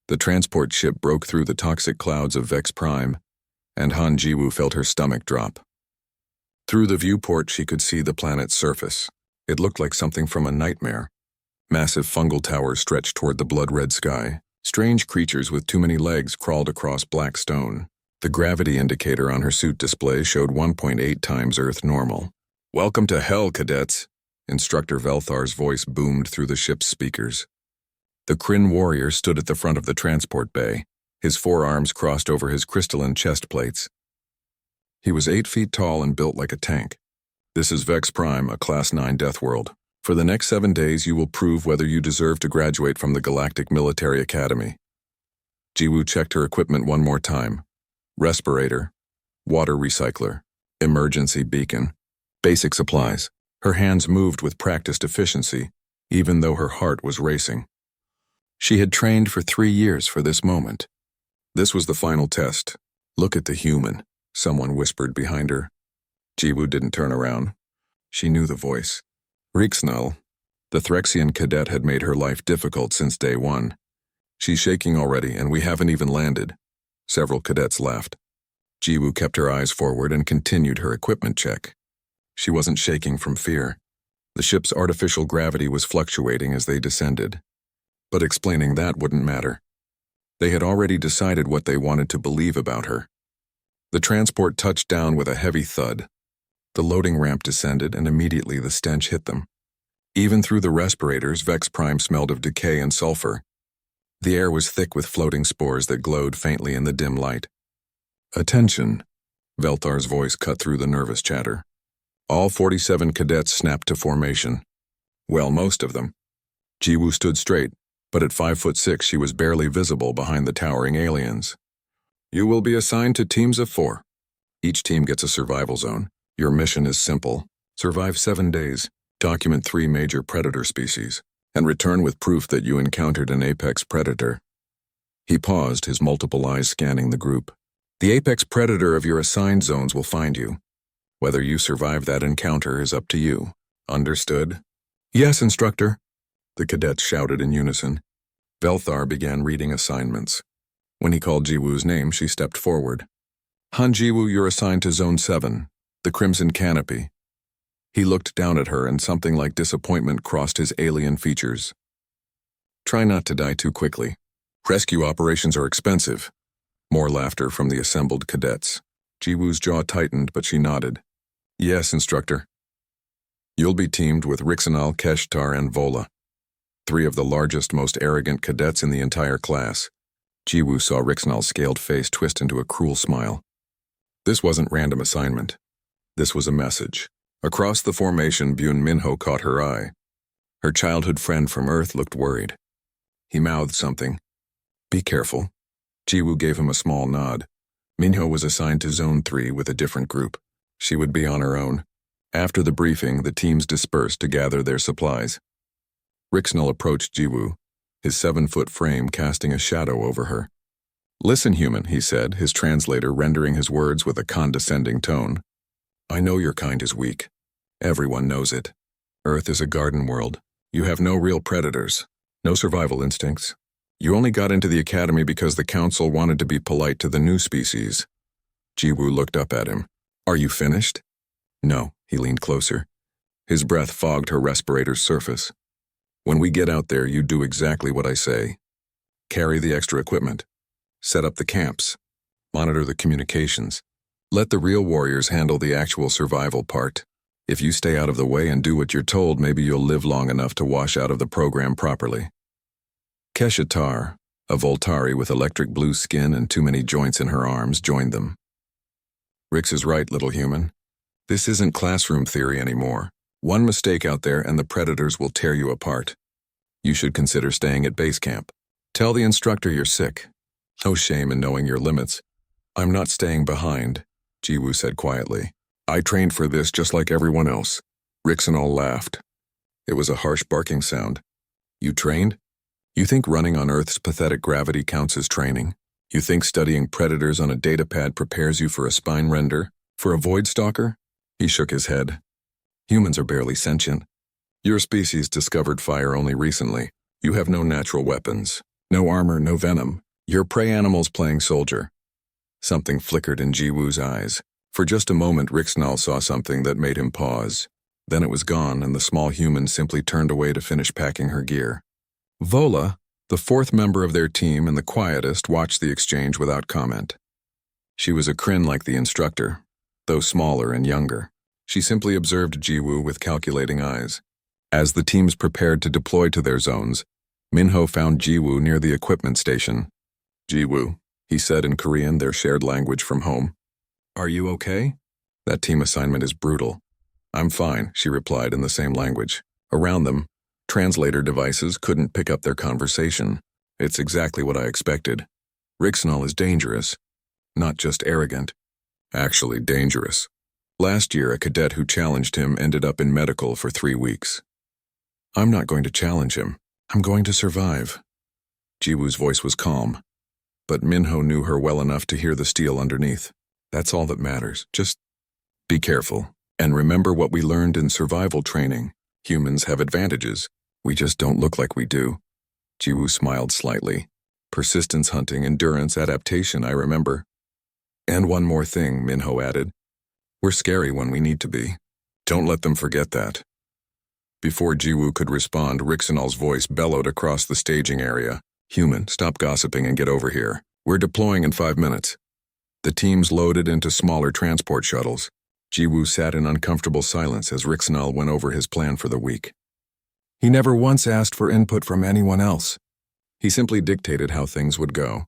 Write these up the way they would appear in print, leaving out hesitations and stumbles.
The transport ship broke through the toxic clouds of Vex Prime, and Han Jiwoo felt her stomach drop. Through the viewport, she could see the planet's surface. It looked like something from a nightmare. Massive fungal towers stretched toward the blood-red sky. Strange creatures with too many legs crawled across black stone. The gravity indicator on her suit display showed 1.8 times Earth normal. "Welcome to hell, cadets," Instructor Velthar's voice boomed through the ship's speakers. The Kryn warrior stood at the front of the transport bay, his forearms crossed over his crystalline chest plates. He was 8 feet tall and built like a tank. "This is Vex Prime, a Class 9 Deathworld. For the next 7 days, you will prove whether you deserve to graduate from the Galactic Military Academy." Jiwoo checked her equipment one more time. Respirator, water recycler, emergency beacon, basic supplies. Her hands moved with practiced efficiency, even though her heart was racing. She had trained for 3 years for this moment. This was the final test. "Look at the human," someone whispered behind her. Jiwoo didn't turn around. She knew the voice. Rixnal, the Threxian cadet, had made her life difficult since day one. "She's shaking already, and we haven't even landed." Several cadets laughed. Jiwoo kept her eyes forward and continued her equipment check. She wasn't shaking from fear. The ship's artificial gravity was fluctuating as they descended. But explaining that wouldn't matter. They had already decided what they wanted to believe about her. The transport touched down with a heavy thud. The loading ramp descended, and immediately the stench hit them. Even through the respirators, Vex Prime smelled of decay and sulfur. The air was thick with floating spores that glowed faintly in the dim light. "Attention," Velthar's voice cut through the nervous chatter. All 47 cadets snapped to formation. Well, most of them. Jiwoo stood straight, but at 5'6" she was barely visible behind the towering aliens. "You will be assigned to teams of 4. Each team gets a survival zone. Your mission is simple. Survive 7 days, document 3 major predator species, and return with proof that you encountered an apex predator." He paused, his multiple eyes scanning the group. "The apex predator of your assigned zones will find you. Whether you survive that encounter is up to you. Understood?" "Yes, instructor," the cadets shouted in unison. Velthar began reading assignments. When he called Jiwoo's name, she stepped forward. "Han Jiwoo, you're assigned to Zone 7, the Crimson Canopy." He looked down at her, and something like disappointment crossed his alien features. "Try not to die too quickly. Rescue operations are expensive." More laughter from the assembled cadets. Jiwoo's jaw tightened, but she nodded. "Yes, instructor." "You'll be teamed with Rixnal, Keshtar, and Vola, 3 of the largest, most arrogant cadets in the entire class." Jiwoo saw Rixnal's scaled face twist into a cruel smile. This wasn't random assignment. This was a message. Across the formation, Byun Minho caught her eye. Her childhood friend from Earth looked worried. He mouthed something. "Be careful." Jiwoo gave him a small nod. Minho was assigned to Zone 3 with a different group. She would be on her own. After the briefing, the teams dispersed to gather their supplies. Rixnal approached Jiwoo, his 7-foot frame casting a shadow over her. "Listen, human," he said, his translator rendering his words with a condescending tone. "I know your kind is weak. Everyone knows it. Earth is a garden world. You have no real predators, no survival instincts. You only got into the academy because the council wanted to be polite to the new species." Jiwoo looked up at him. "Are you finished?" "No," he leaned closer. His breath fogged her respirator's surface. "When we get out there, you do exactly what I say. Carry the extra equipment. Set up the camps. Monitor the communications. Let the real warriors handle the actual survival part. If you stay out of the way and do what you're told, maybe you'll live long enough to wash out of the program properly." Keshatar, a Voltari with electric blue skin and too many joints in her arms, joined them. "Rix is right, little human. This isn't classroom theory anymore. One mistake out there and the predators will tear you apart. You should consider staying at base camp. Tell the instructor you're sick. No shame in knowing your limits." "I'm not staying behind," Jiwoo said quietly. "I trained for this just like everyone else." Rixnal laughed. It was a harsh barking sound. "You trained? You think running on Earth's pathetic gravity counts as training? You think studying predators on a datapad prepares you for a spine render? For a void stalker?" He shook his head. "Humans are barely sentient. Your species discovered fire only recently. You have no natural weapons. No armor, no venom. Your prey animal's playing soldier. Something flickered in Jiwoo's eyes. For just a moment, Rixnal saw something that made him pause. Then it was gone, and the small human simply turned away to finish packing her gear. Vola, the fourth member of their team and the quietest, watched the exchange without comment. She was a Kryn like the instructor, though smaller and younger. She simply observed Jiwoo with calculating eyes. As the teams prepared to deploy to their zones, Minho found Jiwoo near the equipment station. "Jiwoo," he said in Korean, their shared language from home. "Are you okay?" "That team assignment is brutal." "I'm fine," she replied in the same language. Around them, translator devices couldn't pick up their conversation. "It's exactly what I expected. Rixnal is dangerous. Not just arrogant. Actually dangerous. Last year, a cadet who challenged him ended up in medical for 3 weeks. I'm not going to challenge him. I'm going to survive." Jiwoo's voice was calm, but Minho knew her well enough to hear the steel underneath. "That's all that matters. Just be careful. And remember what we learned in survival training. Humans have advantages. We just don't look like we do." Jiwoo smiled slightly. "Persistence hunting, endurance, adaptation, I remember." "And one more thing," Minho added. "We're scary when we need to be. Don't let them forget that." Before Jiwoo could respond, Rixnal's voice bellowed across the staging area. "Human, stop gossiping and get over here. We're deploying in 5 minutes." The teams loaded into smaller transport shuttles. Jiwoo sat in uncomfortable silence as Rixnal went over his plan for the week. He never once asked for input from anyone else. He simply dictated how things would go.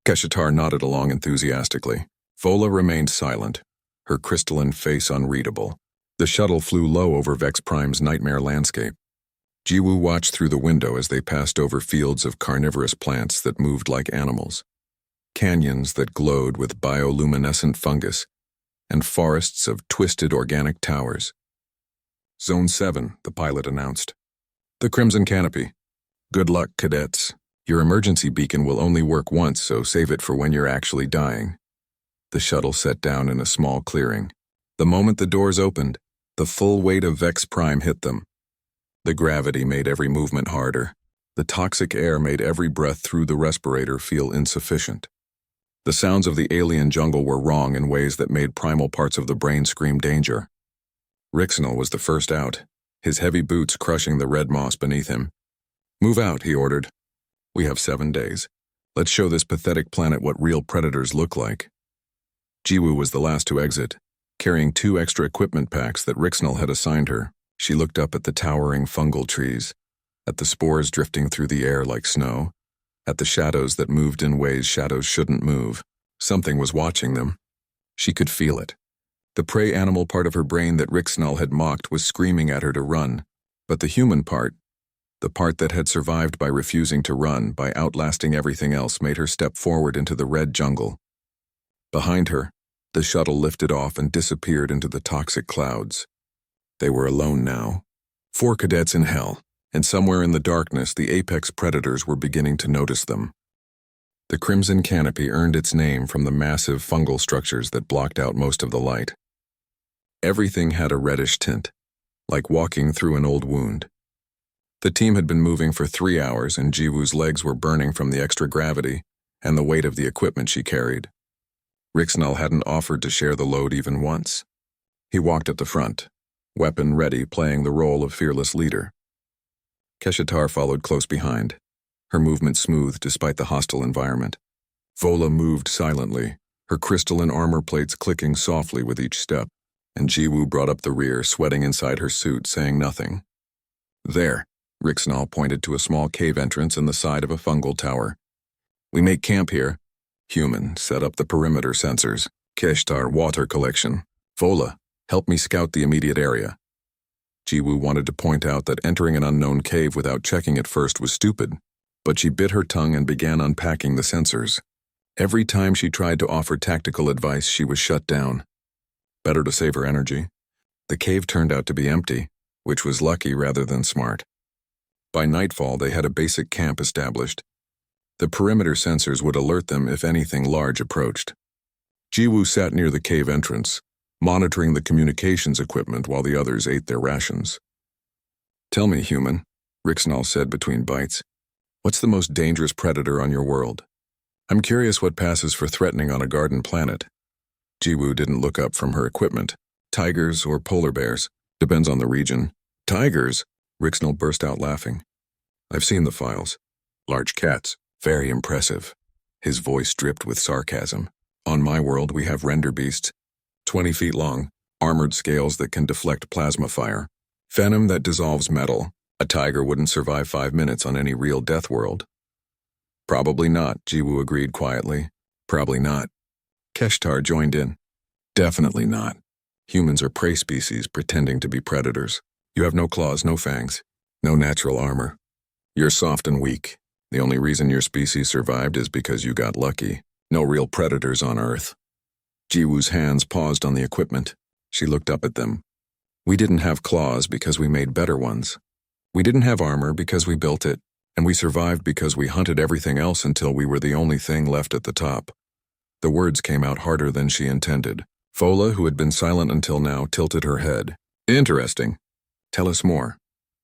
Keshatar nodded along enthusiastically. Vola remained silent, her crystalline face unreadable. The shuttle flew low over Vex Prime's nightmare landscape. Jiwoo watched through the window as they passed over fields of carnivorous plants that moved like animals, canyons that glowed with bioluminescent fungus, and forests of twisted organic towers. "Zone 7, the pilot announced. "The Crimson Canopy. Good luck, cadets. Your emergency beacon will only work once, so save it for when you're actually dying." The shuttle set down in a small clearing. The moment the doors opened, the full weight of Vex Prime hit them. The gravity made every movement harder. The toxic air made every breath through the respirator feel insufficient. The sounds of the alien jungle were wrong in ways that made primal parts of the brain scream danger. Rixnal was the first out, his heavy boots crushing the red moss beneath him. "Move out," he ordered. "We have 7 days. Let's show this pathetic planet what real predators look like." Jiwoo was the last to exit, carrying 2 extra equipment packs that Rixnal had assigned her. She looked up at the towering fungal trees, at the spores drifting through the air like snow, at the shadows that moved in ways shadows shouldn't move. Something was watching them. She could feel it. The prey animal part of her brain that Rixnal had mocked was screaming at her to run, but the human part, the part that had survived by refusing to run, by outlasting everything else, made her step forward into the red jungle. Behind her, the shuttle lifted off and disappeared into the toxic clouds. They were alone now. 4 cadets in hell, and somewhere in the darkness the apex predators were beginning to notice them. The Crimson Canopy earned its name from the massive fungal structures that blocked out most of the light. Everything had a reddish tint, like walking through an old wound. The team had been moving for 3 hours, and Jiwoo's legs were burning from the extra gravity and the weight of the equipment she carried. Rixnal hadn't offered to share the load even once. He walked at the front, weapon ready, playing the role of fearless leader. Keshatar followed close behind, her movement smooth despite the hostile environment. Vola moved silently, her crystalline armor plates clicking softly with each step, and Jiwoo brought up the rear, sweating inside her suit, saying nothing. "There," Rixnal pointed to a small cave entrance in the side of a fungal tower. "We make camp here." Human, set up the perimeter sensors. Keshtar, water collection. Vola, help me scout the immediate area. Jiwoo wanted to point out that entering an unknown cave without checking it first was stupid, but she bit her tongue and began unpacking the sensors. Every time she tried to offer tactical advice, she was shut down. Better to save her energy. The cave turned out to be empty, which was lucky rather than smart. By nightfall, they had a basic camp established. The perimeter sensors would alert them if anything large approached. Jiwoo sat near the cave entrance, monitoring the communications equipment while the others ate their rations. "Tell me, human," Rixnal said between bites, What's the most dangerous predator on your world? I'm curious what passes for threatening on a garden planet. Jiwoo didn't look up from her equipment. Tigers or polar bears? Depends on the region. Tigers? Rixnell burst out laughing. I've seen the files. Large cats. Very impressive. His voice dripped with sarcasm. On my world, we have render beasts. 20 feet long, armored scales that can deflect plasma fire. Venom that dissolves metal. A tiger wouldn't survive 5 minutes on any real Deathworld. Probably not, Jiwoo agreed quietly. Probably not. Keshtar joined in. Definitely not. Humans are prey species pretending to be predators. You have no claws, no fangs, no natural armor. You're soft and weak. The only reason your species survived is because you got lucky. No real predators on Earth. Jiwoo's hands paused on the equipment. She looked up at them. We didn't have claws because we made better ones. We didn't have armor because we built it, and we survived because we hunted everything else until we were the only thing left at the top. The words came out harder than she intended. Fola, who had been silent until now, tilted her head. Interesting. Tell us more.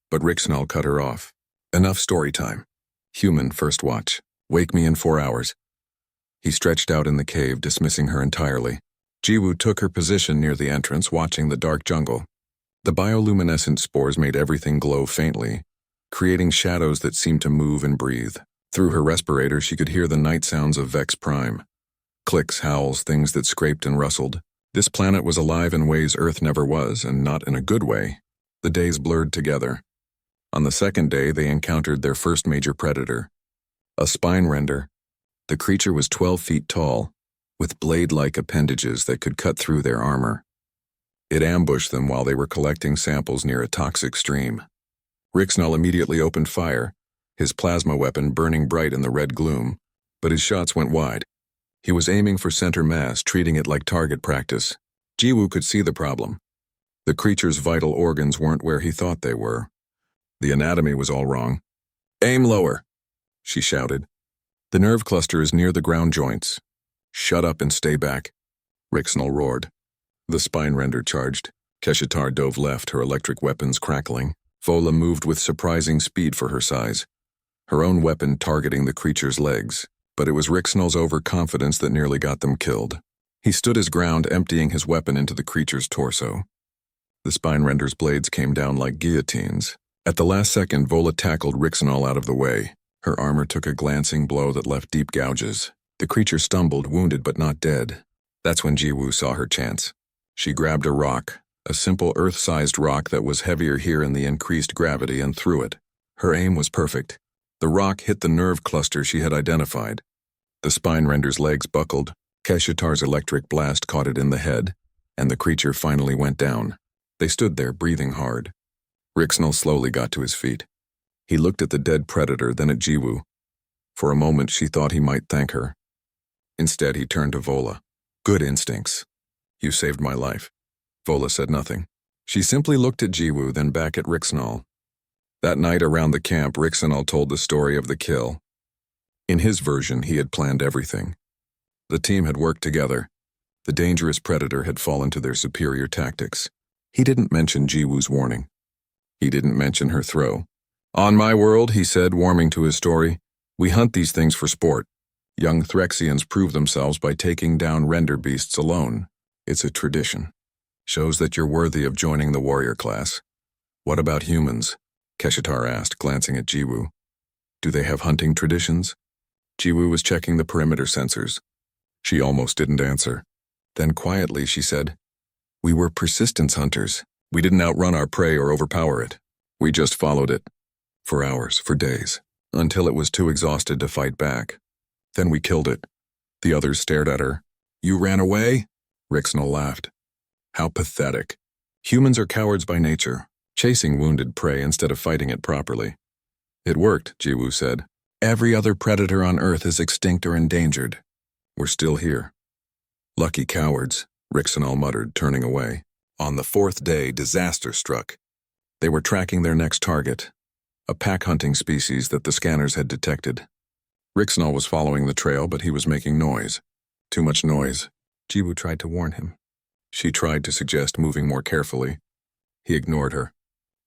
But Rixnall cut her off. Enough story time. Human first watch. Wake me in 4 hours. He stretched out in the cave, dismissing her entirely. Jiwoo took her position near the entrance, watching the dark jungle. The bioluminescent spores made everything glow faintly, creating shadows that seemed to move and breathe. Through her respirator, she could hear the night sounds of Vex Prime. Clicks, howls, things that scraped and rustled. This planet was alive in ways Earth never was, and not in a good way. The days blurred together. On the second day, they encountered their first major predator. A spine render. The creature was 12 feet tall, with blade-like appendages that could cut through their armor. It ambushed them while they were collecting samples near a toxic stream. Rixnall immediately opened fire, his plasma weapon burning bright in the red gloom, but his shots went wide. He was aiming for center mass, treating it like target practice. Jiwoo could see the problem. The creature's vital organs weren't where he thought they were. The anatomy was all wrong. Aim lower, she shouted. The nerve cluster is near the ground joints. Shut up and stay back, Rixnall roared. The spine render charged. Keshitar dove left, her electric weapons crackling. Fola moved with surprising speed for her size, her own weapon targeting the creature's legs, but it was Rixnall's overconfidence that nearly got them killed. He stood his ground, emptying his weapon into the creature's torso. The spine render's blades came down like guillotines. At the last second, Vola tackled Rixnall out of the way. Her armor took a glancing blow that left deep gouges. The creature stumbled, wounded but not dead. That's when Jiwoo saw her chance. She grabbed a rock, a simple Earth-sized rock that was heavier here in the increased gravity, and threw it. Her aim was perfect. The rock hit the nerve cluster she had identified. The spine render's legs buckled. Keshitar's electric blast caught it in the head, and the creature finally went down. They stood there, breathing hard. Rixnall slowly got to his feet. He looked at the dead predator, then at Jiwoo. For a moment, she thought he might thank her. Instead, he turned to Vola. Good instincts. You saved my life. Vola said nothing. She simply looked at Jiwoo, then back at Rixnall. That night around the camp, Rixnall told the story of the kill. In his version, he had planned everything. The team had worked together. The dangerous predator had fallen to their superior tactics. He didn't mention Jiwoo's warning. He didn't mention her throw. On my world, he said, warming to his story, we hunt these things for sport. Young Threxians prove themselves by taking down render beasts alone. It's a tradition. Shows that you're worthy of joining the warrior class. What about humans? Keshitar asked, glancing at Jiwoo. Do they have hunting traditions? Jiwoo was checking the perimeter sensors. She almost didn't answer. Then quietly she said, we were persistence hunters. We didn't outrun our prey or overpower it. We just followed it. For hours, for days, until it was too exhausted to fight back. Then we killed it. The others stared at her. You ran away? Rixnall laughed. How pathetic. Humans are cowards by nature, chasing wounded prey instead of fighting it properly. It worked, Jiwoo said. Every other predator on Earth is extinct or endangered. We're still here. Lucky cowards, Rixnall muttered, turning away. On the fourth day, disaster struck. They were tracking their next target, a pack-hunting species that the scanners had detected. Rixnall was following the trail, but he was making noise. Too much noise. Jiwoo tried to warn him. She tried to suggest moving more carefully. He ignored her.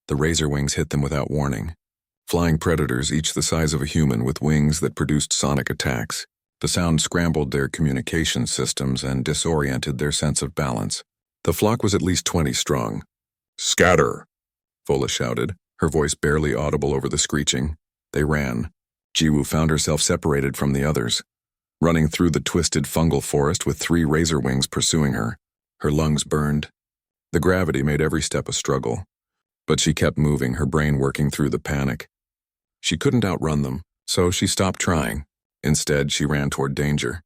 The razor wings hit them without warning. Flying predators, each the size of a human with wings that produced sonic attacks. The sound scrambled their communication systems and disoriented their sense of balance. The flock was at least 20 strong. "Scatter!" Vola shouted, her voice barely audible over the screeching. They ran. Jiwoo found herself separated from the others, running through the twisted fungal forest with 3 razor wings pursuing her. Her lungs burned. The gravity made every step a struggle. But she kept moving, her brain working through the panic. She couldn't outrun them, so she stopped trying. Instead, she ran toward danger.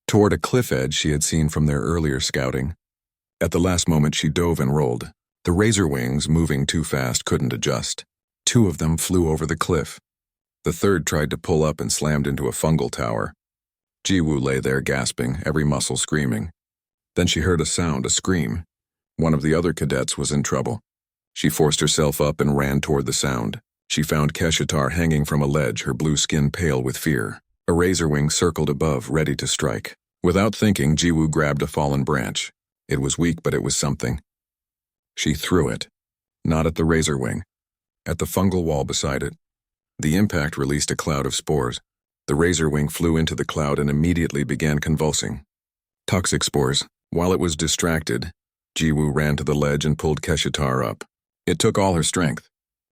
Toward a cliff edge she had seen from their earlier scouting. At the last moment, she dove and rolled. The razor wings, moving too fast, couldn't adjust. 2 of them flew over the cliff. The third tried to pull up and slammed into a fungal tower. Jiwoo lay there gasping, every muscle screaming. Then she heard a sound, a scream. One of the other cadets was in trouble. She forced herself up and ran toward the sound. She found Keshatar hanging from a ledge, her blue skin pale with fear. A razor wing circled above, ready to strike. Without thinking, Jiwoo grabbed a fallen branch. It was weak, but it was something. She threw it. Not at the razor wing. At the fungal wall beside it. The impact released a cloud of spores. The razor wing flew into the cloud and immediately began convulsing. Toxic spores. While it was distracted, Jiwoo ran to the ledge and pulled Keshatar up. It took all her strength.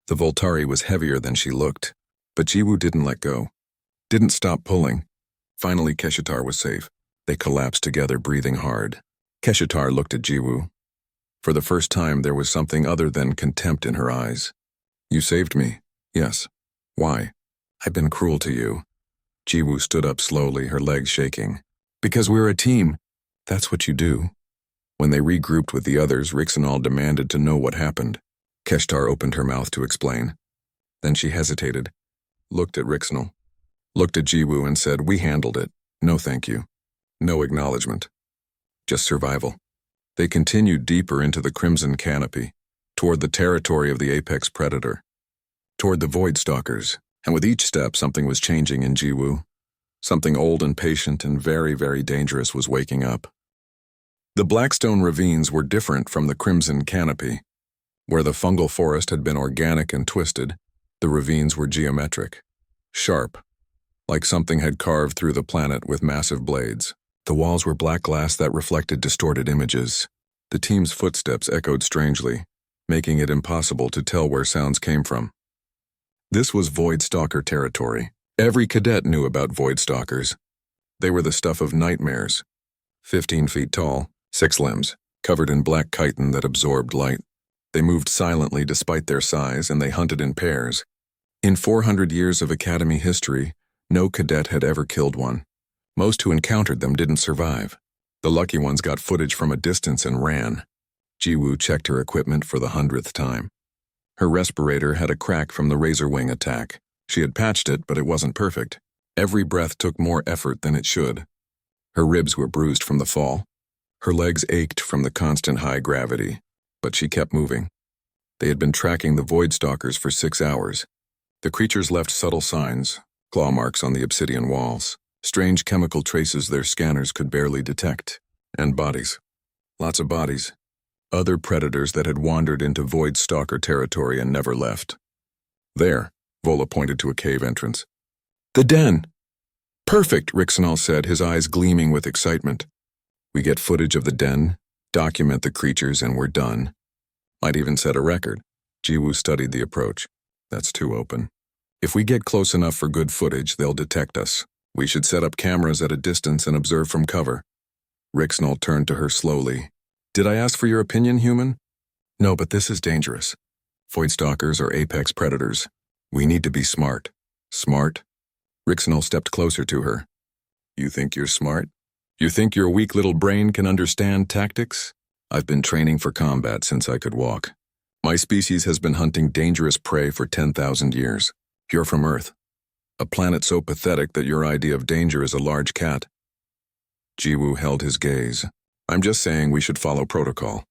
The Voltari was heavier than she looked, but Jiwoo didn't let go. Didn't stop pulling. Finally, Keshatar was safe. They collapsed together, breathing hard. Keshatar looked at Jiwoo. For the first time, there was something other than contempt in her eyes. "You saved me." "Yes." "Why?" "I've been cruel to you." Jiwoo stood up slowly, her legs shaking. "Because we're a team. That's what you do." When they regrouped with the others, Rixenal demanded to know what happened. Keshtar opened her mouth to explain. Then she hesitated, looked at Rixenal, looked at Jiwoo and said, "We handled it. No thank you. No acknowledgement. Just survival." They continued deeper into the crimson canopy, toward the territory of the apex predator, toward the Void Stalkers, and with each step something was changing in Jiwoo. Something old and patient and very, very dangerous was waking up. The Blackstone ravines were different from the crimson canopy. Where the fungal forest had been organic and twisted, the ravines were geometric, sharp, like something had carved through the planet with massive blades. The walls were black glass that reflected distorted images. The team's footsteps echoed strangely, making it impossible to tell where sounds came from. This was Void Stalker territory. Every cadet knew about Void Stalkers. They were the stuff of nightmares. 15 feet tall, 6 limbs, covered in black chitin that absorbed light. They moved silently despite their size, and they hunted in pairs. In 400 years of Academy history, no cadet had ever killed one. Most who encountered them didn't survive. The lucky ones got footage from a distance and ran. Jiwoo checked her equipment for the 100th time. Her respirator had a crack from the razor wing attack. She had patched it, but it wasn't perfect. Every breath took more effort than it should. Her ribs were bruised from the fall. Her legs ached from the constant high gravity. But she kept moving. They had been tracking the Void Stalkers for 6 hours. The creatures left subtle signs, claw marks on the obsidian walls, strange chemical traces their scanners could barely detect, and bodies. Lots of bodies. Other predators that had wandered into Void Stalker territory and never left. "There," Vola pointed to a cave entrance. "The den!" "Perfect," Rixenal said, his eyes gleaming with excitement. "We get footage of the den, document the creatures, and we're done. Might even set a record." Jiwoo studied the approach. "That's too open. If we get close enough for good footage, they'll detect us. We should set up cameras at a distance and observe from cover." Rixenal turned to her slowly. "Did I ask for your opinion, human?" "No, but this is dangerous. Void Stalkers are apex predators. We need to be smart." "Smart?" Rixenal stepped closer to her. "You think you're smart? You think your weak little brain can understand tactics? I've been training for combat since I could walk. My species has been hunting dangerous prey for 10,000 years. You're from Earth. A planet so pathetic that your idea of danger is a large cat." Jiwoo held his gaze. "I'm just saying we should follow protocol.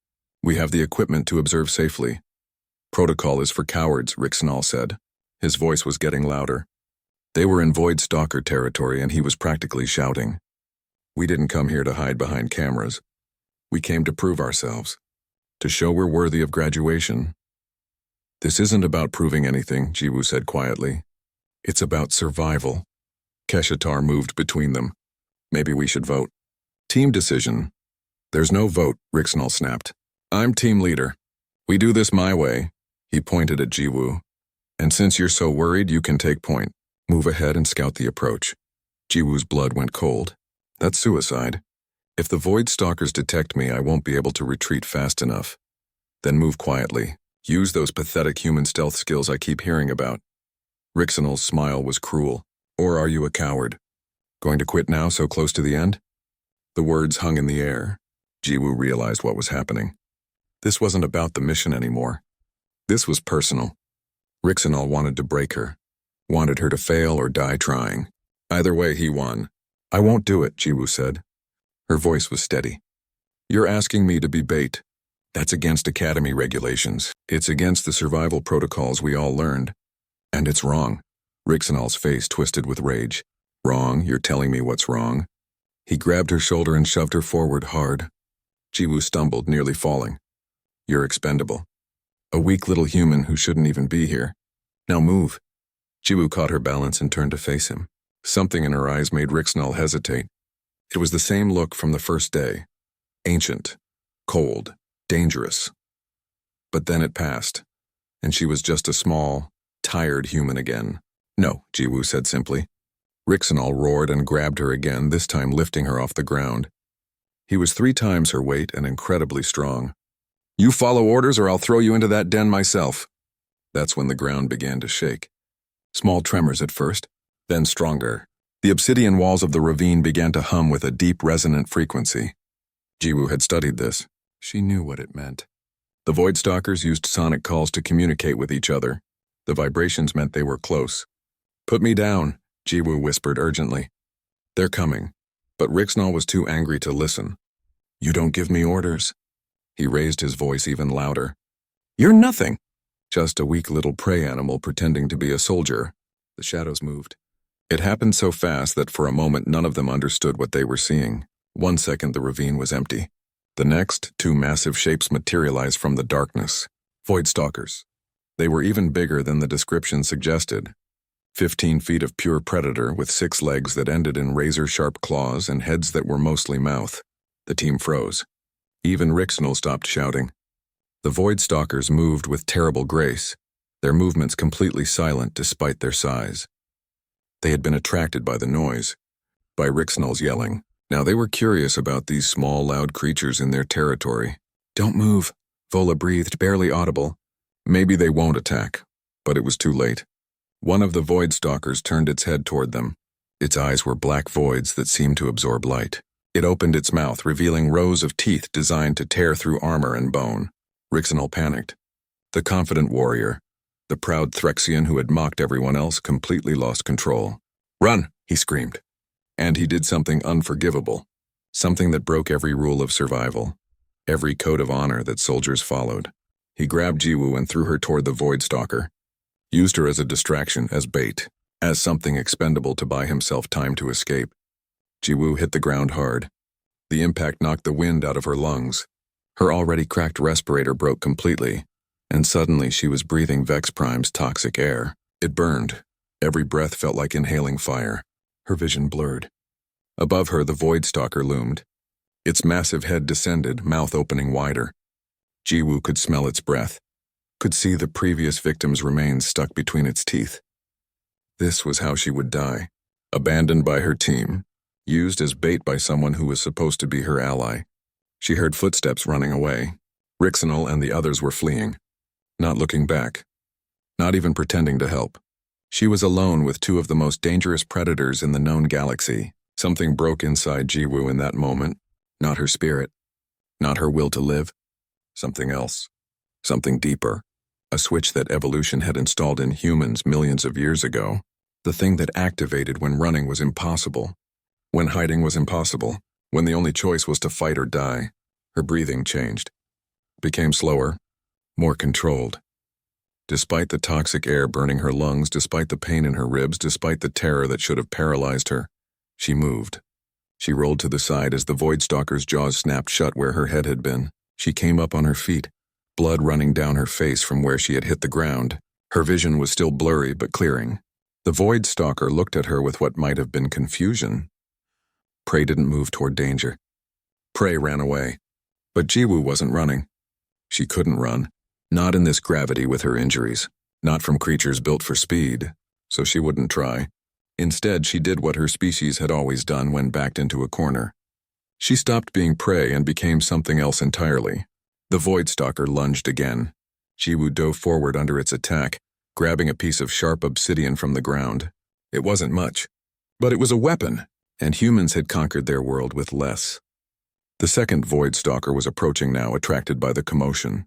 We have the equipment to observe safely." "Protocol is for cowards," Rixenal said. His voice was getting louder. They were in Void Stalker territory and he was practically shouting. "We didn't come here to hide behind cameras. We came to prove ourselves. To show we're worthy of graduation." This isn't about proving anything, Jiwoo said quietly. It's about survival. Keshatar moved between them. Maybe we should vote. Team decision. There's no vote, Rixnall snapped. I'm team leader. We do this my way. He pointed at Jiwoo. And since you're so worried, you can take point. Move ahead and scout the approach. Jiwoo's blood went cold. That's suicide. If the Void Stalkers detect me, I won't be able to retreat fast enough. Then move quietly. Use those pathetic human stealth skills I keep hearing about. Rixnall's smile was cruel. Or are you a coward? Going to quit now, so close to the end? The words hung in the air. Jiwoo realized what was happening. This wasn't about the mission anymore. This was personal. Rixnall wanted to break her. Wanted her to fail or die trying. Either way, he won. I won't do it, Jiwoo said. Her voice was steady. You're asking me to be bait. That's against Academy regulations. It's against the survival protocols we all learned. And it's wrong. Rixnall's face twisted with rage. Wrong? You're telling me what's wrong? He grabbed her shoulder and shoved her forward hard. Jiwoo stumbled, nearly falling. You're expendable. A weak little human who shouldn't even be here. Now move. Jiwoo caught her balance and turned to face him. Something in her eyes made Rixnall hesitate. It was the same look from the first day. Ancient, cold, dangerous. But then it passed, and she was just a small, tired human again. No, Jiwoo said simply. Rixnall roared and grabbed her again, this time lifting her off the ground. He was 3 times her weight and incredibly strong. You follow orders or I'll throw you into that den myself. That's when the ground began to shake. Small tremors at first, then stronger. The obsidian walls of the ravine began to hum with a deep resonant frequency. Jiwoo had studied this. She knew what it meant. The Void Stalkers used sonic calls to communicate with each other. The vibrations meant they were close. Put me down, Jiwoo whispered urgently. They're coming. But Rixnall was too angry to listen. You don't give me orders. He raised his voice even louder. You're nothing. Just a weak little prey animal pretending to be a soldier. The shadows moved. It happened so fast that for a moment none of them understood what they were seeing. 1 second the ravine was empty. The next, 2 massive shapes materialized from the darkness. Void Stalkers. They were even bigger than the description suggested. 15 feet of pure predator with 6 legs that ended in razor-sharp claws and heads that were mostly mouth. The team froze. Even Rixnall stopped shouting. The Void Stalkers moved with terrible grace, their movements completely silent despite their size. They had been attracted by the noise, by Rixnall's yelling. Now they were curious about these small, loud creatures in their territory. Don't move, Vola breathed, barely audible. Maybe they won't attack, but it was too late. One of the Void Stalkers turned its head toward them. Its eyes were black voids that seemed to absorb light. It opened its mouth, revealing rows of teeth designed to tear through armor and bone. Rixnall panicked. The confident warrior, the proud Threxian who had mocked everyone else, completely lost control. Run, he screamed. And he did something unforgivable. Something that broke every rule of survival. Every code of honor that soldiers followed. He grabbed Jiwoo and threw her toward the Void Stalker. Used her as a distraction, as bait, as something expendable to buy himself time to escape. Jiwoo hit the ground hard. The impact knocked the wind out of her lungs. Her already cracked respirator broke completely, and suddenly she was breathing Vex Prime's toxic air. It burned. Every breath felt like inhaling fire. Her vision blurred. Above her, the Void Stalker loomed. Its massive head descended, mouth opening wider. Jiwoo could smell its breath, could see the previous victim's remains stuck between its teeth. This was how she would die. Abandoned by her team, used as bait by someone who was supposed to be her ally. She heard footsteps running away. Rixnall and the others were fleeing, not looking back, not even pretending to help. She was alone with 2 of the most dangerous predators in the known galaxy. Something broke inside Jiwoo in that moment. Not her spirit, not her will to live. Something else, something deeper. A switch that evolution had installed in humans millions of years ago. The thing that activated when running was impossible, when hiding was impossible, when the only choice was to fight or die. Her breathing changed, became slower, more controlled. Despite the toxic air burning her lungs, despite the pain in her ribs, despite the terror that should have paralyzed her, she moved. She rolled to the side as the Void Stalker's jaws snapped shut where her head had been. She came up on her feet, blood running down her face from where she had hit the ground. Her vision was still blurry but clearing. The Void Stalker looked at her with what might have been confusion. Prey didn't move toward danger. Prey ran away. But Jiwoo wasn't running. She couldn't run. Not in this gravity with her injuries. Not from creatures built for speed. So she wouldn't try. Instead, she did what her species had always done when backed into a corner. She stopped being prey and became something else entirely. The Void Stalker lunged again. Jiwoo dove forward under its attack, grabbing a piece of sharp obsidian from the ground. It wasn't much, but it was a weapon, and humans had conquered their world with less. The second Void Stalker was approaching now, attracted by the commotion.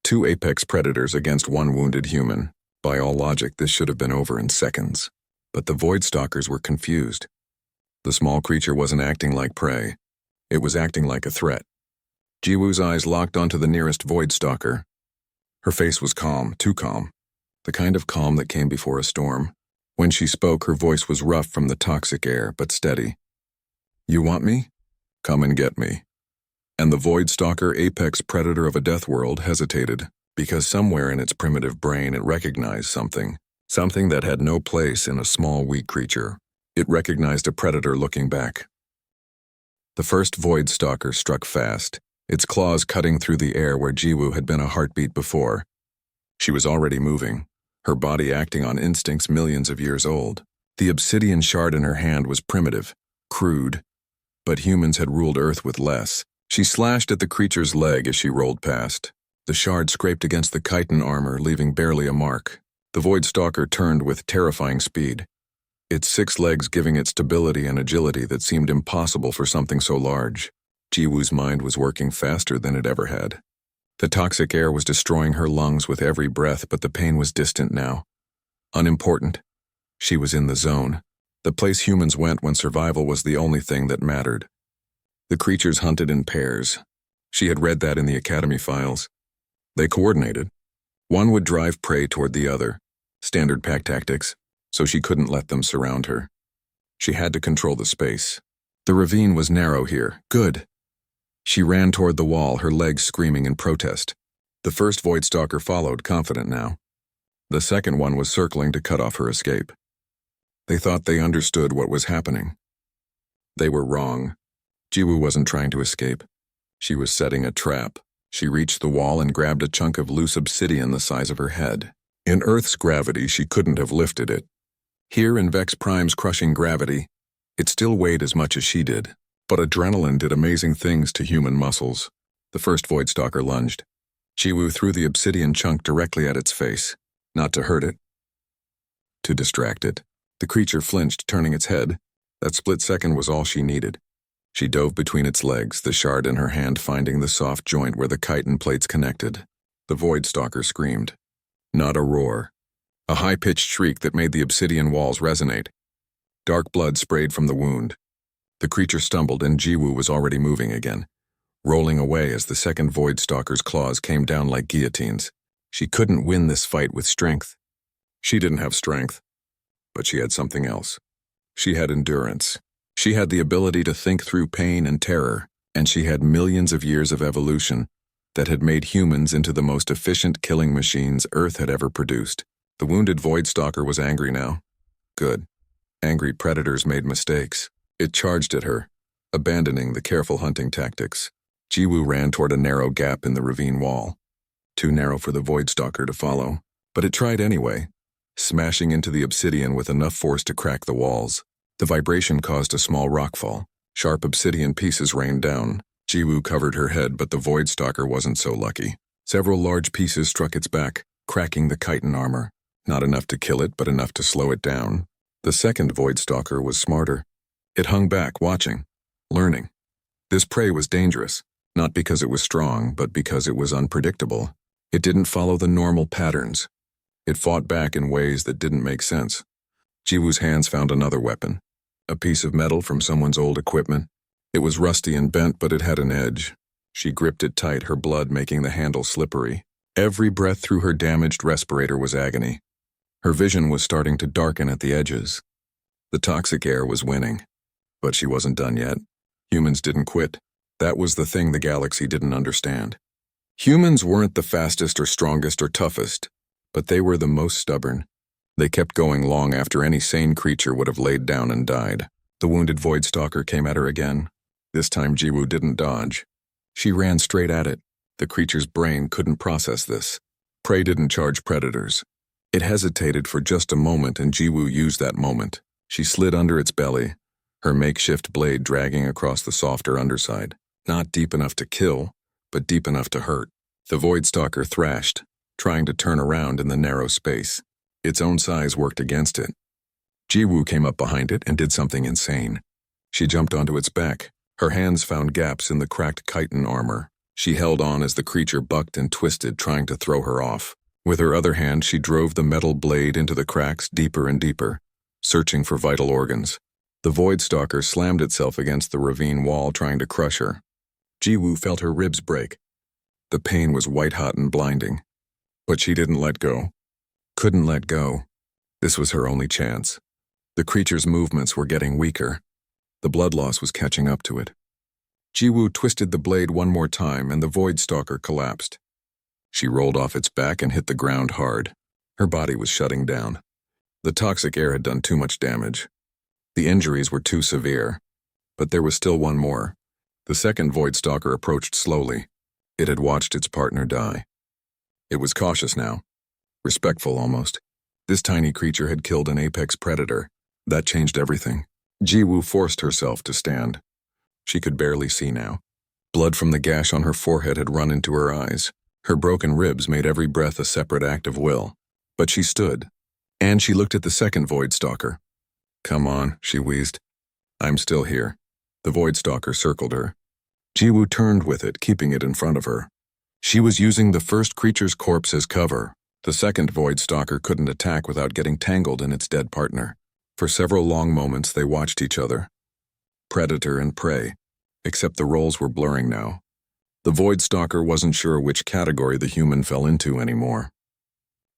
2 apex predators against 1 wounded human. By all logic, this should have been over in seconds. But the Void Stalkers were confused. The small creature wasn't acting like prey. It was acting like a threat. Jiwoo's eyes locked onto the nearest Void Stalker. Her face was calm, too calm. The kind of calm that came before a storm. When she spoke, her voice was rough from the toxic air, but steady. "You want me? Come and get me." And the Void Stalker, apex predator of a Deathworld, hesitated, because somewhere in its primitive brain it recognized something. Something that had no place in a small, weak creature. It recognized a predator looking back. The first Void Stalker struck fast, its claws cutting through the air where Jiwoo had been a heartbeat before. She was already moving, her body acting on instincts millions of years old. The obsidian shard in her hand was primitive, crude, but humans had ruled Earth with less. She slashed at the creature's leg as she rolled past. The shard scraped against the chitin armor, leaving barely a mark. The Void Stalker turned with terrifying speed, its 6 legs giving it stability and agility that seemed impossible for something so large. Jiwoo's mind was working faster than it ever had. The toxic air was destroying her lungs with every breath, but the pain was distant now. Unimportant. She was in the zone, the place humans went when survival was the only thing that mattered. The creatures hunted in pairs. She had read that in the Academy files. They coordinated. One would drive prey toward the other, standard pack tactics, so she couldn't let them surround her. She had to control the space. The ravine was narrow here. Good. She ran toward the wall, her legs screaming in protest. The first Void Stalker followed, confident now. The second one was circling to cut off her escape. They thought they understood what was happening. They were wrong. Jiwoo wasn't trying to escape. She was setting a trap. She reached the wall and grabbed a chunk of loose obsidian the size of her head. In Earth's gravity, she couldn't have lifted it. Here in Vex Prime's crushing gravity, it still weighed as much as she did. But adrenaline did amazing things to human muscles. The first Void Stalker lunged. Jiwoo threw the obsidian chunk directly at its face, not to hurt it, to distract it. The creature flinched, turning its head. That split second was all she needed. She dove between its legs, the shard in her hand finding the soft joint where the chitin plates connected. The Void Stalker screamed. Not a roar. A high-pitched shriek that made the obsidian walls resonate. Dark blood sprayed from the wound. The creature stumbled and Jiwoo was already moving again, rolling away as the second Void Stalker's claws came down like guillotines. She couldn't win this fight with strength. She didn't have strength, but she had something else. She had endurance. She had the ability to think through pain and terror, and she had millions of years of evolution that had made humans into the most efficient killing machines Earth had ever produced. The wounded Void Stalker was angry now. Good. Angry predators made mistakes. It charged at her, abandoning the careful hunting tactics. Jiwoo ran toward a narrow gap in the ravine wall. Too narrow for the Void Stalker to follow, but it tried anyway, smashing into the obsidian with enough force to crack the walls. The vibration caused a small rockfall. Sharp obsidian pieces rained down. Jiwoo covered her head, but the Void Stalker wasn't so lucky. Several large pieces struck its back, cracking the chitin armor. Not enough to kill it, but enough to slow it down. The second Void Stalker was smarter. It hung back, watching, learning. This prey was dangerous, not because it was strong, but because it was unpredictable. It didn't follow the normal patterns. It fought back in ways that didn't make sense. Jiwoo's hands found another weapon, a piece of metal from someone's old equipment. It was rusty and bent, but it had an edge. She gripped it tight, her blood making the handle slippery. Every breath through her damaged respirator was agony. Her vision was starting to darken at the edges. The toxic air was winning. But she wasn't done yet. Humans didn't quit. That was the thing the galaxy didn't understand. Humans weren't the fastest or strongest or toughest, but they were the most stubborn. They kept going long after any sane creature would have laid down and died. The wounded Void Stalker came at her again. This time Jiwoo didn't dodge. She ran straight at it. The creature's brain couldn't process this. Prey didn't charge predators. It hesitated for just a moment, and Jiwoo used that moment. She slid under its belly, her makeshift blade dragging across the softer underside. Not deep enough to kill, but deep enough to hurt. The Void Stalker thrashed, trying to turn around in the narrow space. Its own size worked against it. Jiwoo came up behind it and did something insane. She jumped onto its back. Her hands found gaps in the cracked chitin armor. She held on as the creature bucked and twisted, trying to throw her off. With her other hand, she drove the metal blade into the cracks deeper and deeper, searching for vital organs. The Void Stalker slammed itself against the ravine wall, trying to crush her. Jiwoo felt her ribs break. The pain was white-hot and blinding. But she didn't let go. Couldn't let go. This was her only chance. The creature's movements were getting weaker. The blood loss was catching up to it. Jiwoo twisted the blade one more time, and the Void Stalker collapsed. She rolled off its back and hit the ground hard. Her body was shutting down. The toxic air had done too much damage. The injuries were too severe. But there was still one more. The second Void Stalker approached slowly. It had watched its partner die. It was cautious now. Respectful almost. This tiny creature had killed an apex predator. That changed everything. Jiwoo forced herself to stand. She could barely see now. Blood from the gash on her forehead had run into her eyes. Her broken ribs made every breath a separate act of will. But she stood, and she looked at the second Void Stalker. "Come on," she wheezed. "I'm still here." The Void Stalker circled her. Jiwoo turned with it, keeping it in front of her. She was using the first creature's corpse as cover. The second Void Stalker couldn't attack without getting tangled in its dead partner. For several long moments they watched each other. Predator and prey, except the roles were blurring now. The Void Stalker wasn't sure which category the human fell into anymore.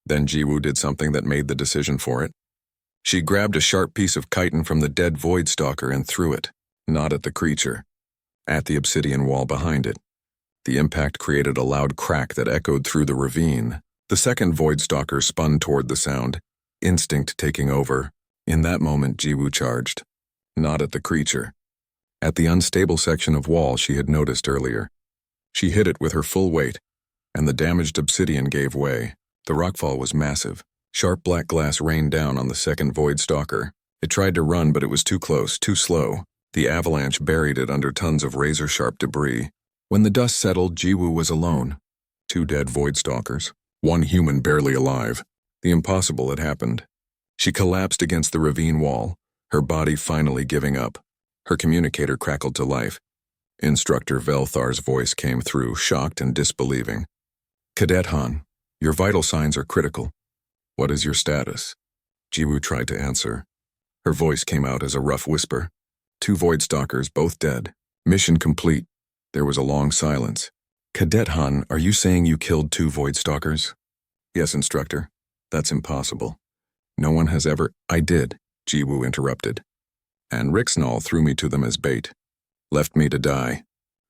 Then Jiwoo did something that made the decision for it. She grabbed a sharp piece of chitin from the dead Void Stalker and threw it, not at the creature, at the obsidian wall behind it. The impact created a loud crack that echoed through the ravine. The second Void Stalker spun toward the sound, instinct taking over. In that moment, Jiwoo charged, not at the creature, at the unstable section of wall she had noticed earlier. She hit it with her full weight, and the damaged obsidian gave way. The rockfall was massive. Sharp black glass rained down on the second Void Stalker. It tried to run, but it was too close, too slow. The avalanche buried it under tons of razor-sharp debris. When the dust settled, Jiwoo was alone. 2 dead Void Stalkers, 1 human barely alive. The impossible had happened. She collapsed against the ravine wall, her body finally giving up. Her communicator crackled to life. Instructor Velthar's voice came through, shocked and disbelieving. "Cadet Han, your vital signs are critical. What is your status?" Jiwoo tried to answer. Her voice came out as a rough whisper. 2 Void Stalkers, both dead. Mission complete. There was a long silence. "Cadet Han, are you saying you killed 2 Void Stalkers?" "Yes, instructor. That's impossible. No one has ever—" "I did," Jiwoo interrupted. "And Rixnall threw me to them as bait. Left me to die.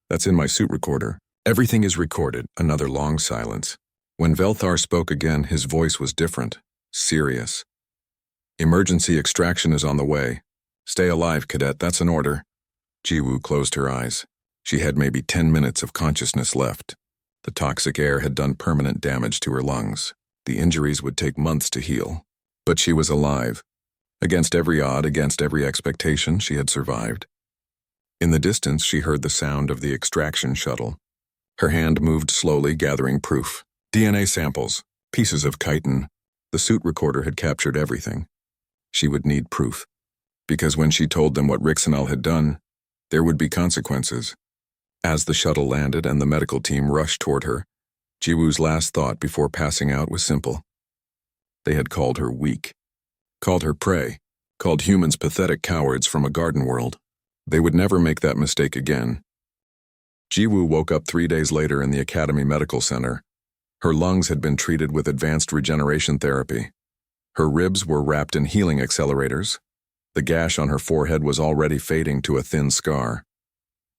That's in my suit recorder. Everything is recorded." Another long silence. When Velthar spoke again, his voice was different, serious. "Emergency extraction is on the way. Stay alive, Cadet, that's an order." Jiwoo closed her eyes. She had maybe 10 minutes of consciousness left. The toxic air had done permanent damage to her lungs. The injuries would take months to heal. But she was alive. Against every odd, against every expectation, she had survived. In the distance, she heard the sound of the extraction shuttle. Her hand moved slowly, gathering proof. DNA samples, pieces of chitin. The suit recorder had captured everything. She would need proof. Because when she told them what Rixnall had done, there would be consequences. As the shuttle landed and the medical team rushed toward her, Jiwoo's last thought before passing out was simple. They had called her weak, called her prey, called humans pathetic cowards from a garden world. They would never make that mistake again. Jiwoo woke up 3 days later in the Academy Medical Center. Her lungs had been treated with advanced regeneration therapy. Her ribs were wrapped in healing accelerators. The gash on her forehead was already fading to a thin scar.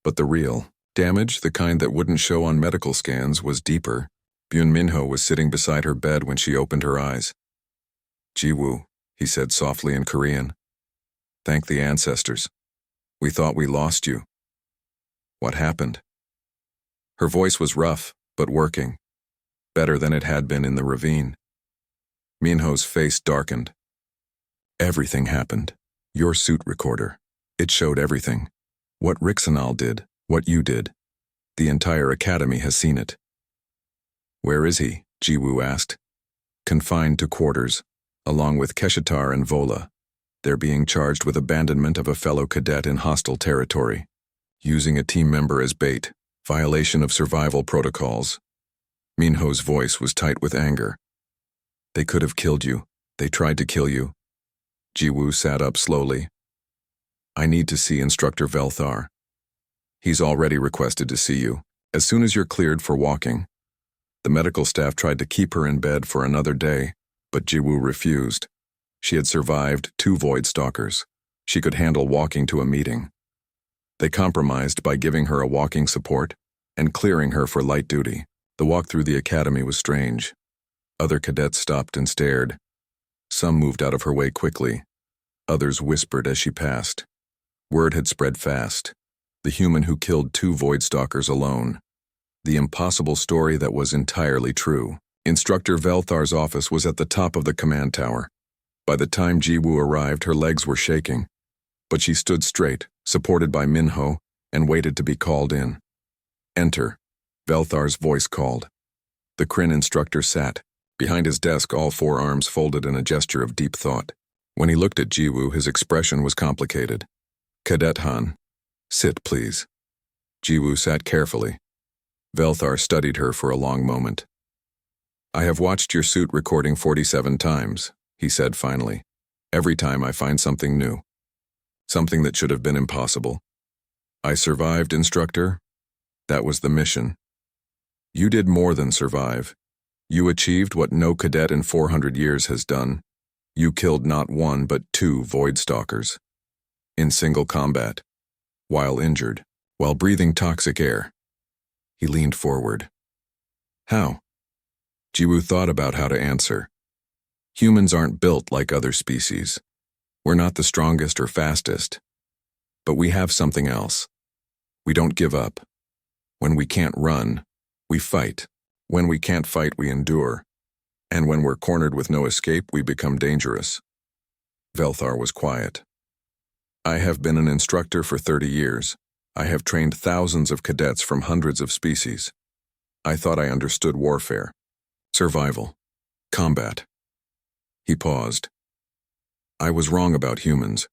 But the real, Damage, the kind that wouldn't show on medical scans, was deeper. Byun Minho was sitting beside her bed when she opened her eyes. "Jiwoo," he said softly in Korean. "Thank the ancestors. We thought we lost you." "What happened?" Her voice was rough, but working. Better than it had been in the ravine. Minho's face darkened. "Everything happened. Your suit recorder. It showed everything. What Rixanal did, what you did. The entire academy has seen it." "Where is he?" Jiwoo asked. "Confined to quarters, along with Keshatar and Vola. They're being charged with abandonment of a fellow cadet in hostile territory, using a team member as bait, violation of survival protocols." Minho's voice was tight with anger. "They could have killed you. They tried to kill you." Jiwoo sat up slowly. "I need to see Instructor Velthar. He's already requested to see you, as soon as you're cleared for walking." The medical staff tried to keep her in bed for another day, but Jiwoo refused. She had survived 2 Void Stalkers. She could handle walking to a meeting. They compromised by giving her a walking support and clearing her for light duty. The walk through the academy was strange. Other cadets stopped and stared. Some moved out of her way quickly. Others whispered as she passed. Word had spread fast. The human who killed 2 Void Stalkers alone. The impossible story that was entirely true. Instructor Velthar's office was at the top of the command tower. By the time Jiwoo arrived, her legs were shaking. But she stood straight, supported by Minho, and waited to be called in. "Enter," Velthar's voice called. The Kryn instructor sat. Behind his desk, all 4 arms folded in a gesture of deep thought. When he looked at Jiwoo, his expression was complicated. "Cadet Han, sit, please." Jiwoo sat carefully. Velthar studied her for a long moment. "I have watched your suit recording 47 times, he said finally. "Every time I find something new. Something that should have been impossible. I survived, Instructor. That was the mission. You did more than survive. You achieved what no cadet in 400 years has done. You killed not 1 but 2 Void Stalkers. In single combat. While injured. While breathing toxic air." He leaned forward. "How?" Jiwoo thought about how to answer. "Humans aren't built like other species. We're not the strongest or fastest. But we have something else. We don't give up. When we can't run, we fight. When we can't fight, we endure. And when we're cornered with no escape, we become dangerous." Velthar was quiet. "I have been an instructor for 30 years. I have trained thousands of cadets from hundreds of species. I thought I understood warfare. Survival. Combat." He paused. "I was wrong about humans.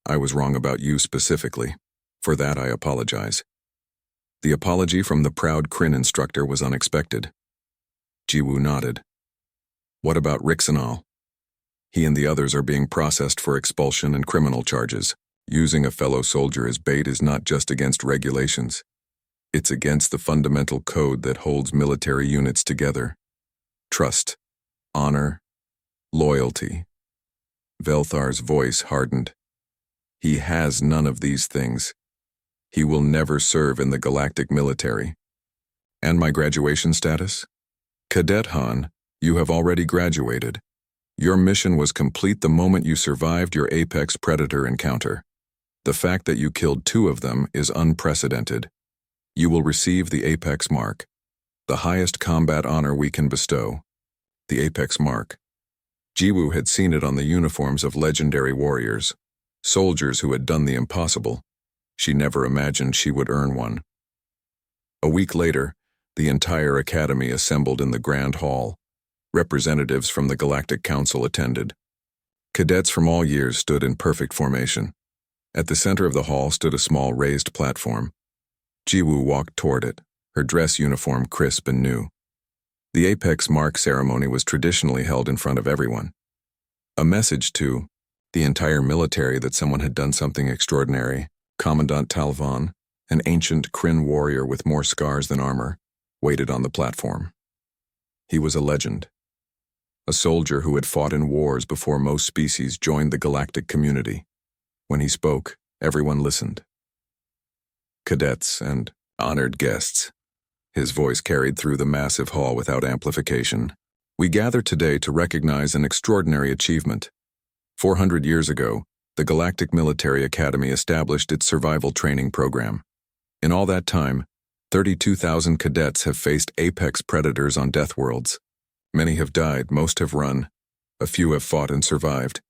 I was wrong about you specifically. For that, I apologize." The apology from the proud Kryn instructor was unexpected. Jiwoo nodded. "What about Rixanal? He and the others are being processed for expulsion and criminal charges. Using a fellow soldier as bait is not just against regulations. It's against the fundamental code that holds military units together. Trust, honor, loyalty." Velthar's voice hardened. "He has none of these things. He will never serve in the galactic military." "And my graduation status?" "Cadet Han, you have already graduated. Your mission was complete the moment you survived your apex predator encounter. The fact that you killed 2 of them is unprecedented. You will receive the Apex Mark, the highest combat honor we can bestow. The Apex Mark. Jiwoo had seen it on the uniforms of legendary warriors, soldiers who had done the impossible. She never imagined she would earn one. A week later, the entire academy assembled in the Grand Hall. Representatives from the Galactic Council attended. Cadets from all years stood in perfect formation. At the center of the hall stood a small raised platform. Jiwoo walked toward it, her dress uniform crisp and new. The Apex Mark ceremony was traditionally held in front of everyone. A message to the entire military that someone had done something extraordinary. Commandant Talvan, an ancient Kryn warrior with more scars than armor, waited on the platform. He was a legend. A soldier who had fought in wars before most species joined the galactic community. When he spoke, everyone listened. Cadets and Honored guests. His voice carried through the massive hall without amplification. We gather today to recognize an extraordinary achievement. 400 years ago, the Galactic Military Academy established its survival training program. In all that time, 32,000 cadets have faced apex predators on Deathworlds. Many have died, most have run. A few have fought and survived.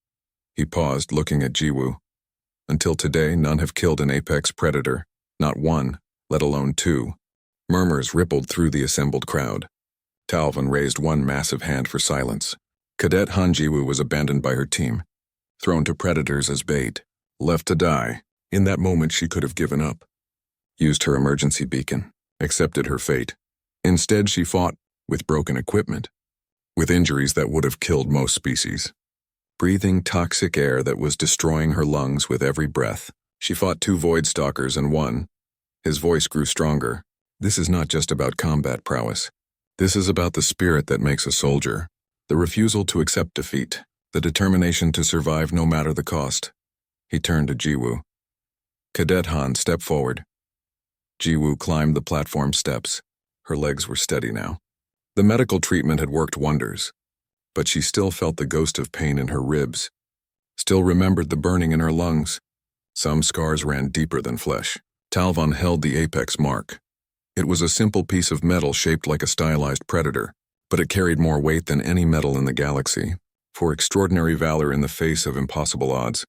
He paused, looking at Jiwoo. Until today, none have killed an apex predator. Not one, let alone two. Murmurs rippled through the assembled crowd. Talvin raised one massive hand for silence. Cadet Han Jiwoo was abandoned by her team, thrown to predators as bait, left to die. In that moment, she could have given up, used her emergency beacon, accepted her fate. Instead, she fought with broken equipment, with injuries that would have killed most species. Breathing toxic air that was destroying her lungs with every breath. She fought 2 Void Stalkers and won. His voice grew stronger. This is not just about combat prowess. This is about the spirit that makes a soldier, the refusal to accept defeat, the determination to survive no matter the cost. He turned to Jiwoo. Cadet Han, step forward. Jiwoo climbed the platform steps. Her legs were steady now. The medical treatment had worked wonders, but she still felt the ghost of pain in her ribs, still remembered the burning in her lungs. Some scars ran deeper than flesh. Talvin held the apex mark. It was a simple piece of metal shaped like a stylized predator, but it carried more weight than any metal in the galaxy, for extraordinary valor in the face of impossible odds,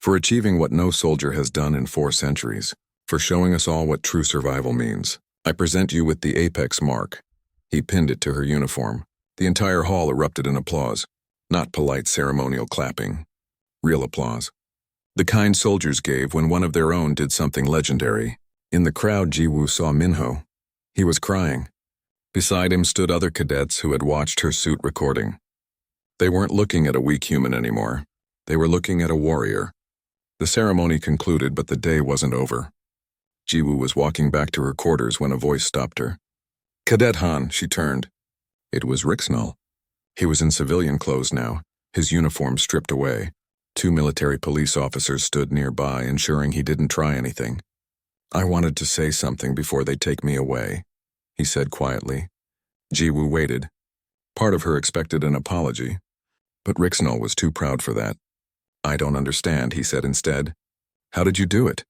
for achieving what no soldier has done in 4 centuries, for showing us all what true survival means. I present you with the apex mark. He pinned it to her uniform. The entire hall erupted in applause, not polite ceremonial clapping, real applause. The kind soldiers gave when one of their own did something legendary. In the crowd, Jiwoo saw Minho. He was crying. Beside him stood other cadets who had watched her suit recording. They weren't looking at a weak human anymore. They were looking at a warrior. The ceremony concluded, but the day wasn't over. Jiwoo was walking back to her quarters when a voice stopped her. Cadet Han, she turned. It was Rixnall. He was in civilian clothes now, his uniform stripped away. 2 military police officers stood nearby, ensuring he didn't try anything. I wanted to say something before they take me away, he said quietly. Jiwoo waited. Part of her expected an apology, but Rixnall was too proud for that. I don't understand, he said instead. How did you do it?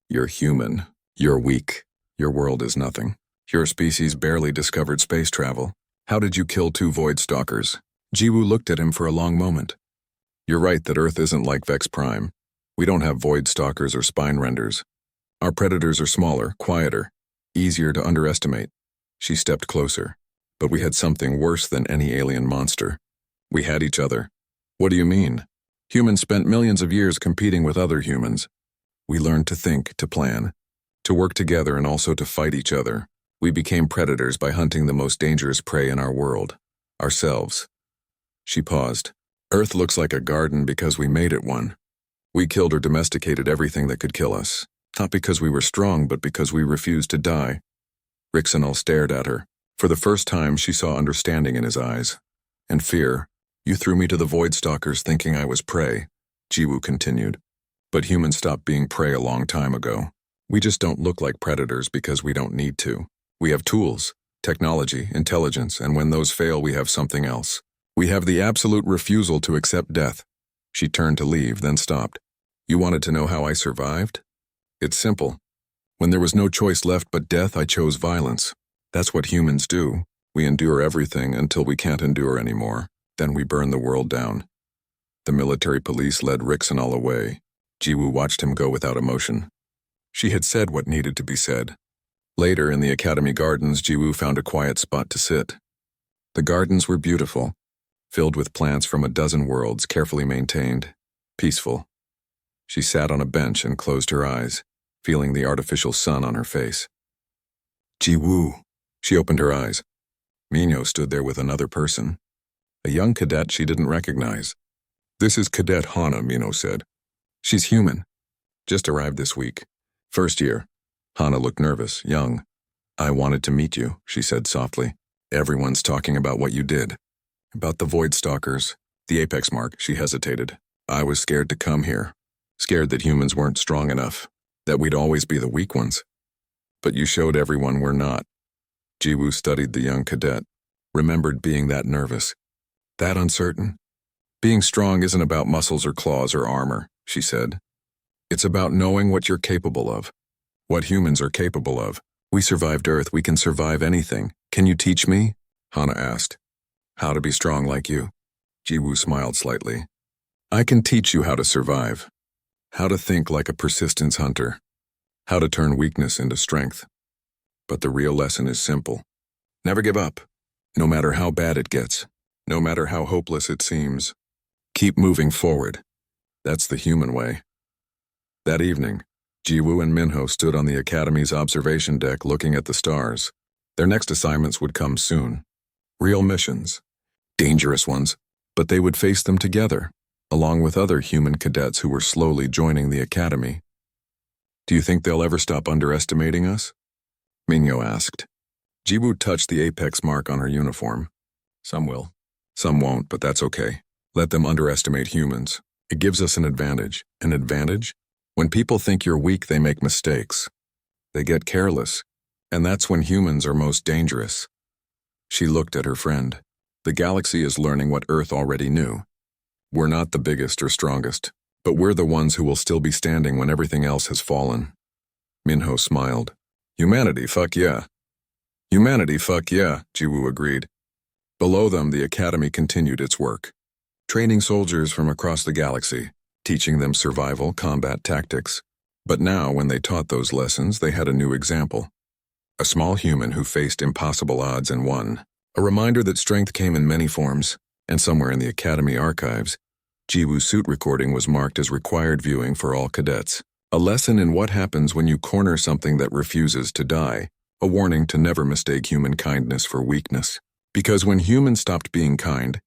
You're human. You're weak. Your world is nothing. Your species barely discovered space travel. How did you kill 2 Void Stalkers? Jiwoo looked at him for a long moment. You're right that Earth isn't like Vex Prime. We don't have Void Stalkers or Spine Renders. Our predators are smaller, quieter, easier to underestimate. She stepped closer. But we had something worse than any alien monster. We had each other. What do you mean? Humans spent millions of years competing with other humans. We learned to think, to plan, to work together and also to fight each other. We became predators by hunting the most dangerous prey in our world, ourselves. She paused. Earth looks like a garden because we made it one. We killed or domesticated everything that could kill us, not because we were strong, but because we refused to die. Rixnall stared at her. For the first time, she saw understanding in his eyes. And fear. You threw me to the Void Stalkers thinking I was prey, Jiwoo continued. But humans stopped being prey a long time ago. We just don't look like predators because we don't need to. We have tools, technology, intelligence, and when those fail, we have something else. We have the absolute refusal to accept death. She turned to leave, then stopped. You wanted to know how I survived? It's simple. When there was no choice left but death, I chose violence. That's what humans do. We endure everything until we can't endure anymore. Then we burn the world down. The military police led Rixnall away. Jiwoo watched him go without emotion. She had said what needed to be said. Later, in the academy gardens, Jiwoo found a quiet spot to sit. The gardens were beautiful, filled with plants from a dozen worlds, carefully maintained, peaceful. She sat on a bench and closed her eyes, feeling the artificial sun on her face. Jiwoo. She opened her eyes. Minho stood there with another person, a young cadet she didn't recognize. This is Cadet Hana, Minho said. She's human. Just arrived this week. First year. Hana looked nervous, young. I wanted to meet you, she said softly. Everyone's talking about what you did. About the Void Stalkers, the apex mark, she hesitated. I was scared to come here. Scared that humans weren't strong enough. That we'd always be the weak ones. But you showed everyone we're not. Jiwoo studied the young cadet, remembered being that nervous, that uncertain. Being strong isn't about muscles or claws or armor, she said. It's about knowing what you're capable of, what humans are capable of. We survived Earth, we can survive anything. Can you teach me? Hana asked. How to be strong like you? Jiwoo smiled slightly. I can teach you how to survive, how to think like a persistence hunter, how to turn weakness into strength. But the real lesson is simple. Never give up, no matter how bad it gets, no matter how hopeless it seems. Keep moving forward. That's the human way. That evening, Jiwoo and Minho stood on the Academy's observation deck looking at the stars. Their next assignments would come soon. Real missions. Dangerous ones, but they would face them together, along with other human cadets who were slowly joining the Academy. Do you think they'll ever stop underestimating us? Minho asked. Jiwoo touched the apex mark on her uniform. Some will. Some won't, but that's okay. Let them underestimate humans. It gives us an advantage. An advantage? When people think you're weak, they make mistakes. They get careless, and that's when humans are most dangerous. She looked at her friend. The galaxy is learning what Earth already knew. We're not the biggest or strongest, but we're the ones who will still be standing when everything else has fallen. Minho smiled. Humanity, fuck yeah. Humanity, fuck yeah, Jiwoo agreed. Below them, the Academy continued its work, training soldiers from across the galaxy, teaching them survival, combat tactics. But now, when they taught those lessons, they had a new example. A small human who faced impossible odds and won. A reminder that strength came in many forms, and somewhere in the Academy archives, Jiwoo's suit recording was marked as required viewing for all cadets. A lesson in what happens when you corner something that refuses to die. A warning to never mistake human kindness for weakness. Because when humans stopped being kind,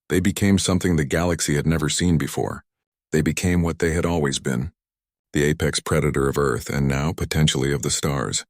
they became something the galaxy had never seen before. They became what they had always been. The apex predator of Earth and now potentially of the stars.